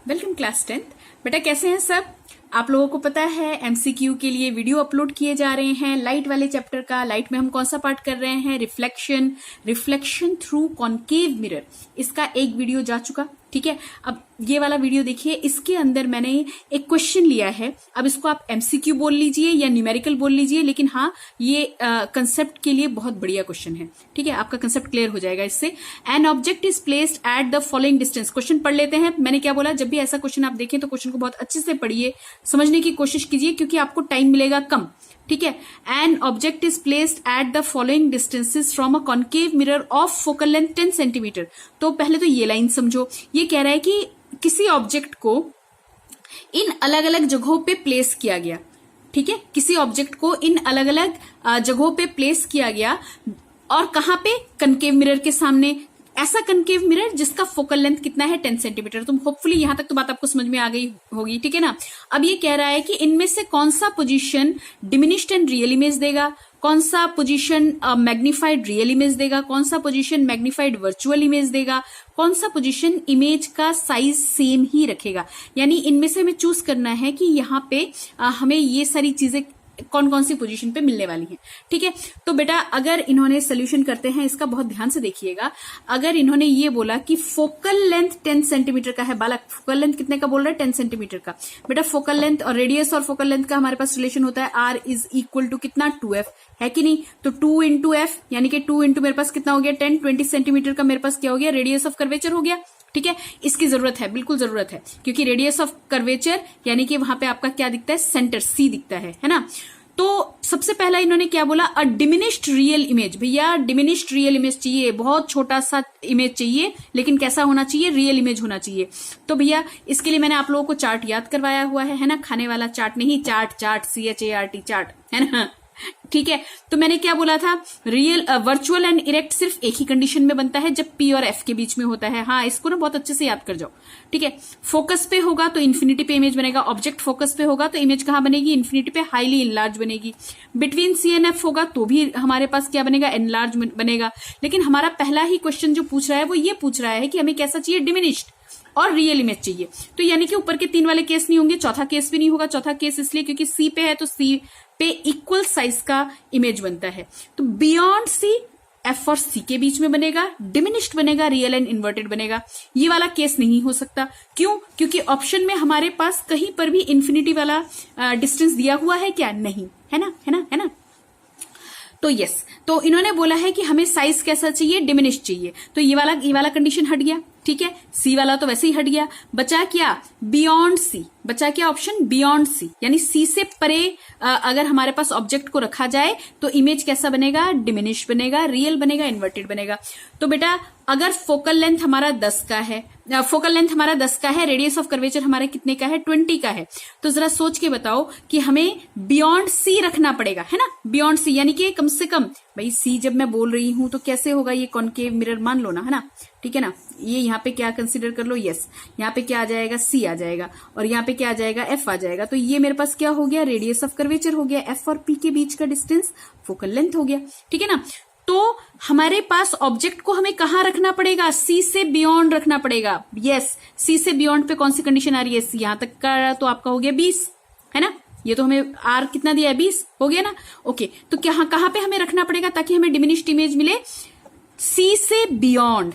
Welcome class 10। बेटा कैसे हैं सब? आप लोगों को पता है एमसीक्यू के लिए वीडियो अपलोड किए जा रहे हैं लाइट वाले चैप्टर का। लाइट में हम कौन सा पार्ट कर रहे हैं? Reflection through concave mirror. इसका एक वीडियो जा चुका, ठीक है। अब ये वाला वीडियो देखिए, इसके अंदर मैंने एक क्वेश्चन लिया है। अब इसको आप एमसीक्यू बोल लीजिए या न्यूमेरिकल बोल लीजिए, लेकिन हाँ ये कंसेप्ट के लिए बहुत बढ़िया क्वेश्चन है, ठीक है। आपका कंसेप्ट क्लियर हो जाएगा इससे। An object is placed at the following distance. Question पढ़ लेते हैं। मैंने क्या बोला, जब भी ऐसा क्वेश्चन आप देखें तो क्वेश्चन को बहुत अच्छे से पढ़िए, समझने की कोशिश कीजिए, क्योंकि आपको टाइम मिलेगा कम, ठीक है। An object is placed at the following distances from a concave mirror of focal length 10 centimetre. तो पहले तो ये लाइन समझो। ये कह रहा है कि किसी ऑब्जेक्ट को इन अलग अलग जगहों पे प्लेस किया गया, ठीक है। किसी ऑब्जेक्ट को इन अलग अलग जगहों पे प्लेस किया गया, और कहां पे? कनकेव मिरर के सामने। ऐसा कनकेव मिरर जिसका फोकल लेंथ कितना है? 10 सेंटीमीटर। तुम होपफुली यहां तक तो बात आपको समझ में आ गई होगी, ठीक है ना। अब ये कह रहा है कि इनमें से कौन सा position diminished and real image देगा, कौन सा पोजीशन मैग्निफाइड रियल इमेज देगा, कौन सा पोजीशन मैग्निफाइड वर्चुअल इमेज देगा, कौन सा पोजीशन इमेज का साइज सेम ही रखेगा। यानी इनमें से हमें चूज करना है कि यहाँ पे हमें ये सारी चीजें कौन कौन सी पोजीशन पे मिलने वाली हैं, ठीक है। तो बेटा अगर इन्होंने सोल्यूशन करते हैं इसका, बहुत ध्यान से देखिएगा। अगर इन्होंने ये बोला कि फोकल लेंथ 10 सेंटीमीटर का है, बालक फोकल लेंथ कितने का बोल रहा है? 10 सेंटीमीटर का। बेटा फोकल लेंथ और रेडियस और फोकल लेंथ का हमारे पास रिलेशन होता है R इज इक्वल टू कितना? 2f, है कि नहीं। तो 2 इंटू एफ, यानी कि 2 इंटू मेरे पास कितना हो गया? 10। 20 सेंटीमीटर का मेरे पास क्या हो गया? रेडियस ऑफ कर्वेचर हो गया, ठीक है। इसकी जरूरत है, बिल्कुल जरूरत है, क्योंकि रेडियस ऑफ कर्वेचर यानी कि वहां पे आपका क्या दिखता है? सेंटर C दिखता है ना। तो सबसे पहला इन्होंने क्या बोला? अ डिमिनिश्ड रियल इमेज। भैया डिमिनिश्ड रियल इमेज चाहिए, बहुत छोटा सा इमेज चाहिए, लेकिन कैसा होना चाहिए? रियल इमेज होना चाहिए। तो भैया इसके लिए मैंने आप लोगों को चार्ट याद करवाया हुआ है ना। खाने वाला चार्ट नहीं, चार्ट CHART चार्ट, है ना, ठीक है। तो मैंने क्या बोला था? रियल वर्चुअल एंड इरेक्ट सिर्फ एक ही कंडीशन में बनता है, जब P और F के बीच में होता है। हाँ, इसको ना बहुत अच्छे से याद कर जाओ, ठीक है। फोकस पे होगा तो इन्फिनिटी पे इमेज बनेगा। ऑब्जेक्ट फोकस पे होगा तो इमेज कहां बनेगी? इन्फिनिटी पे, हाईली इनलार्ज बनेगी। बिटवीन C एंड F होगा तो भी हमारे पास क्या बनेगा? एनलार्ज बनेगा। लेकिन हमारा पहला ही क्वेश्चन जो पूछ रहा है वो ये पूछ रहा है कि हमें कैसा चाहिए? डिमिनिश्ड और रियल इमेज चाहिए। तो यानी कि ऊपर के 3 वाले केस नहीं होंगे, चौथा केस भी नहीं होगा। चौथा केस इसलिए क्योंकि C पे है तो C पे इक्वल साइज का इमेज बनता है। तो बियॉन्ड C F और C के बीच में बनेगा, डिमिनिश्ड बनेगा, रियल एंड इन्वर्टेड बनेगा। ये वाला केस नहीं हो सकता। क्यों? क्योंकि ऑप्शन में हमारे पास कहीं पर भी इंफिनिटी वाला डिस्टेंस दिया हुआ है क्या? नहीं, है ना, है ना, है ना। तो यस, तो इन्होंने बोला है कि हमें साइज कैसा चाहिए? डिमिनिश्ड चाहिए। तो ये वाला कंडीशन हट गया, ठीक है। C वाला तो वैसे ही हट गया। बचा क्या? Beyond C। बचा क्या ऑप्शन? बियॉन्ड C, यानी C से परे अगर हमारे पास ऑब्जेक्ट को रखा जाए तो इमेज कैसा बनेगा? डिमिनिश्ड बनेगा, रियल बनेगा, इन्वर्टेड बनेगा। तो बेटा अगर फोकल लेंथ हमारा 10 का है, रेडियस ऑफ कर्वेचर हमारे कितने का है? 20 का है। तो जरा सोच के बताओ कि हमें बियॉन्ड C रखना पड़ेगा, है ना। बियॉन्ड C यानी कि कम से कम, भाई C जब मैं बोल रही हूं तो कैसे होगा? ये कॉन्केव मिरर मान लो ना, है ना, ठीक है ना। ये यहाँ पे क्या कंसीडर कर लो? यस, यहाँ पे क्या आ जाएगा? C आ जाएगा, और यहाँ पे क्या आ जाएगा? F आ जाएगा। तो ये मेरे पास क्या हो गया? रेडियस ऑफ कर्वेचर हो गया। F और P के बीच का डिस्टेंस फोकल लेंथ हो गया, ठीक है ना। तो हमारे पास ऑब्जेक्ट को हमें कहां रखना पड़ेगा? C से बियॉन्ड रखना पड़ेगा। यस, C से बियॉन्ड पे कौन सी कंडीशन आ रही है? यहां तक का तो आपका हो गया 20, है ना। ये तो हमें R कितना दिया है? 20 हो गया ना। ओके, तो कहां पे हमें रखना पड़ेगा ताकि हमें डिमिनिश्ड इमेज मिले? C से बियॉन्ड,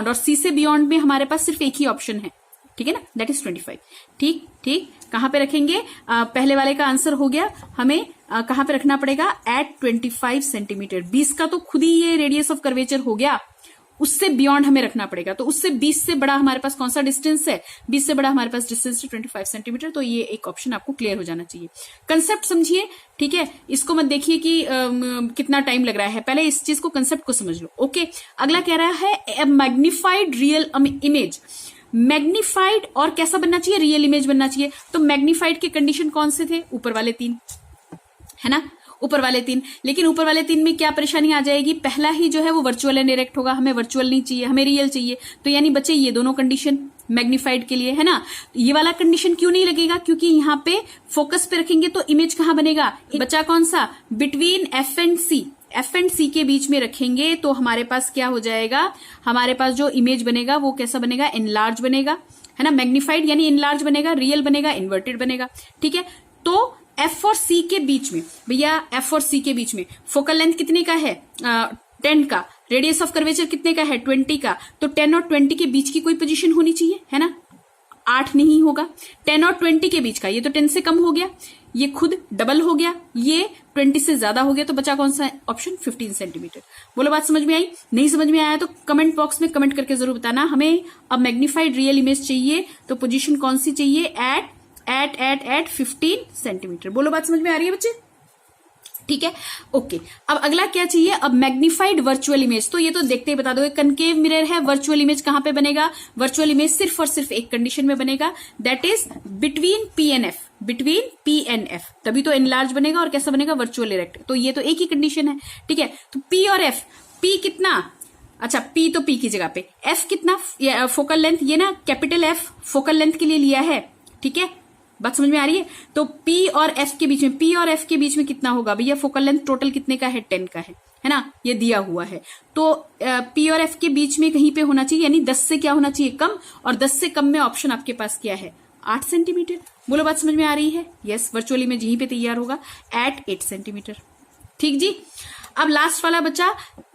और C से बियॉन्ड में हमारे पास सिर्फ एक ही ऑप्शन है, ठीक है ना, दैट इज 25। ठीक ठीक, कहां पे रखेंगे? पहले वाले का आंसर हो गया। हमें कहां पे रखना पड़ेगा? Eight 25 centimetre. 20 का तो खुद ही ये रेडियस ऑफ कर्वेचर हो गया, उससे बियॉन्ड हमें रखना पड़ेगा। तो उससे 20 से बड़ा हमारे पास कौन सा डिस्टेंस है? 20 से बड़ा हमारे पास डिस्टेंस है 25 सेंटीमीटर। तो ये एक ऑप्शन आपको क्लियर हो जाना चाहिए। कंसेप्ट समझिए, ठीक है। इसको मत देखिए कि कितना टाइम लग रहा है, पहले इस चीज को, कंसेप्ट को समझ लो। ओके, अगला कह रहा है मैग्निफाइड रियल इमेज। मैग्निफाइड और कैसा बनना चाहिए? रियल इमेज बनना चाहिए। तो मैग्निफाइड के कंडीशन कौन से थे? ऊपर वाले 3, है ना, ऊपर वाले 3। लेकिन ऊपर वाले 3 में क्या परेशानी आ जाएगी? पहला ही जो है वो वर्चुअल एंड डायरेक्ट होगा, हमें वर्चुअल नहीं चाहिए, हमें रियल चाहिए। तो यानी बचे ये दोनों कंडीशन मैग्निफाइड के लिए, है ना। ये वाला कंडीशन क्यों नहीं लगेगा? क्योंकि यहाँ पे फोकस पे रखेंगे तो इमेज कहां बनेगा? बचा कौन सा? Between F and C, F and C के बीच में रखेंगे तो हमारे पास क्या हो जाएगा, हमारे पास जो इमेज बनेगा वो कैसा बनेगा, एनलार्ज बनेगा, है ना, मैग्नीफाइड यानी एनलार्ज बनेगा, रियल बनेगा, इन्वर्टेड बनेगा, ठीक है। तो एफ और सी के बीच में भैया, एफ और सी के बीच में फोकल लेंथ कितने का है, 10 का, रेडियस ऑफ कर्वेचर कितने का है, 20 का, तो 10 और 20 के बीच की कोई पोजीशन होनी चाहिए, है ना, 8 नहीं होगा, 10 और 20 के बीच का, ये तो 10 से कम हो गया, ये खुद डबल हो गया, ये 20 से ज्यादा हो गया, तो बचा कौन सा ऑप्शन, 15 सेंटीमीटर। बोलो बात समझ में आई, नहीं समझ में आया तो कमेंट बॉक्स में कमेंट करके जरूर बताना। हमें अब मैग्नीफाइड रियल इमेज चाहिए, तो पोजीशन कौन सी चाहिए, एट 15 सेंटीमीटर। बोलो बात समझ में आ रही है बच्चे, ठीक है, ओके। अब अगला क्या चाहिए, अब मैग्नीफाइड वर्चुअल इमेज, तो ये तो देखते ही बता दो, कनकेव मिरर है, वर्चुअल इमेज कहां पे बनेगा, वर्चुअल इमेज सिर्फ और सिर्फ एक कंडीशन में बनेगा, that is between P and F, between P and F, तभी तो एनलार्ज बनेगा और कैसा बनेगा, वर्चुअल इरेक्ट। तो ये तो एक ही कंडीशन है, ठीक है। तो पी और एफ, पी कितना, अच्छा पी तो पी की जगह पे, एफ कितना, फोकल लेंथ, ये ना कैपिटल एफ फोकल लेंथ के लिए लिया है, ठीक है, बात समझ में आ रही है। तो P और F के बीच में, P और F के बीच में कितना होगा भैया, फोकल लेंथ टोटल कितने का है, 10 का है ना, ये दिया हुआ है। तो P और F के बीच में कहीं पे होना चाहिए, यानी 10 से क्या होना चाहिए, कम, और 10 से कम में ऑप्शन आपके पास क्या है, 8 सेंटीमीटर। बोलो बात समझ में आ रही है, यस, वर्चुअली में यहीं पे तैयार होगा एट 8 सेंटीमीटर, ठीक जी। अब लास्ट वाला बचा,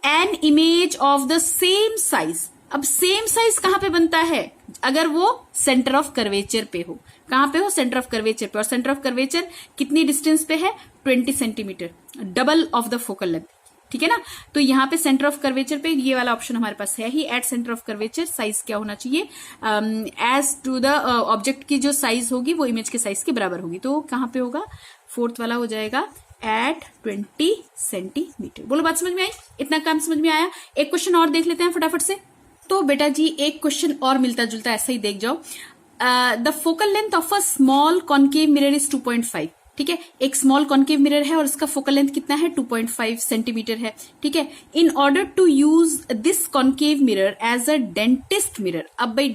an image of the same size. अब सेम साइज कहां पे बनता है, अगर वो सेंटर ऑफ कर्वेचर पे हो, कहां पे हो, सेंटर ऑफ कर्वेचर पे, और सेंटर ऑफ कर्वेचर कितनी डिस्टेंस पे है, 20 centimetre, double of the focal length, ठीक है ना। तो यहाँ पे सेंटर ऑफ कर्वेचर पे ये वाला ऑप्शन हमारे पास है ही, at centre of curvature size क्या होना चाहिए, एज टू द ऑब्जेक्ट की जो साइज होगी वो इमेज के साइज के बराबर होगी, तो कहां पे होगा, फोर्थ वाला हो जाएगा एट 20 सेंटीमीटर। बोलो बात समझ में आई, इतना काम समझ में आया। एक क्वेश्चन और देख लेते हैं फटाफट से। तो बेटा जी एक क्वेश्चन और मिलता जुलता ऐसा ही देख जाओ, the focal length of a small concave mirror is 2.5, ठीक है, एक स्मॉल कॉन्केव मिरर है और इसका फोकल लेंथ कितना है, 2.5 सेंटीमीटर है, ठीक है। In order to use this concave mirror as a dentist mirror, अब भाई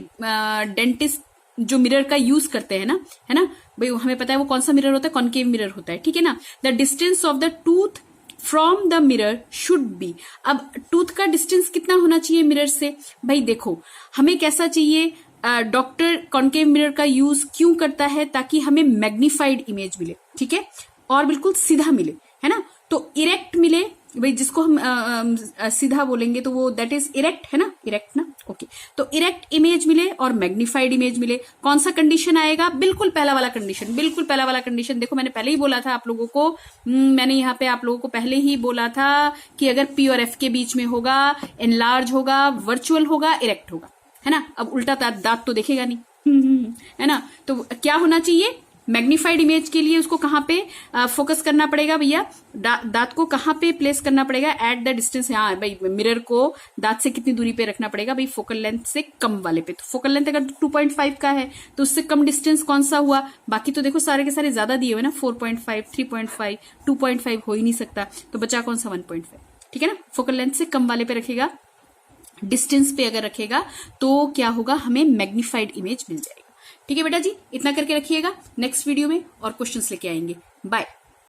डेंटिस्ट जो मिरर का यूज करते हैं ना, है ना भाई, हमें पता है वो कौन सा मिरर होता है, कॉन्केव मिरर होता है, ठीक है ना। The distance of the tooth from the mirror should be, अब टूथ का डिस्टेंस कितना होना चाहिए मिरर से, भाई देखो हमें कैसा चाहिए, डॉक्टर कॉन्केव मिरर का यूज क्यों करता है, ताकि हमें मैग्नीफाइड इमेज मिले, ठीक है, और बिल्कुल सीधा मिले, है ना, तो इरेक्ट मिले, भाई जिसको हम सीधा बोलेंगे तो वो दैट इज इरेक्ट, है ना, इरेक्ट ना, ओके। तो इरेक्ट इमेज मिले और मैग्नीफाइड इमेज मिले, कौन सा कंडीशन आएगा, बिल्कुल पहला वाला कंडीशन, बिल्कुल पहला वाला कंडीशन। देखो मैंने पहले ही बोला था आप लोगों को, मैंने यहाँ पे आप लोगों को पहले ही बोला था कि अगर P और F के बीच में होगा, एनलार्ज होगा, वर्चुअल होगा, इरेक्ट होगा, है ना। अब उल्टा दांत तो देखेगा नहीं, है ना, तो क्या होना चाहिए, मैग्नीफाइड इमेज के लिए उसको कहां पे फोकस करना पड़ेगा भैया, दांत को कहां पे प्लेस करना पड़ेगा, एट द डिस्टेंस, हाँ भाई मिरर को दांत से कितनी दूरी पे रखना पड़ेगा भाई, फोकल लेंथ से कम वाले पे। तो फोकल लेंथ अगर 2.5 का है तो उससे कम डिस्टेंस कौन सा हुआ, बाकी तो देखो सारे के सारे ज्यादा दिए हुए ना, 4.5, 3.5, 2.5 हो ही नहीं सकता, तो बचा कौन सा 1.5, ठीक है ना। फोकल लेंथ से कम वाले पे रखेगा, डिस्टेंस पे अगर रखेगा तो क्या होगा, हमें मैग्नीफाइड इमेज मिल जाएगा, ठीक है बेटा जी, इतना करके रखिएगा, नेक्स्ट वीडियो में और क्वेश्चंस लेके आएंगे, बाय।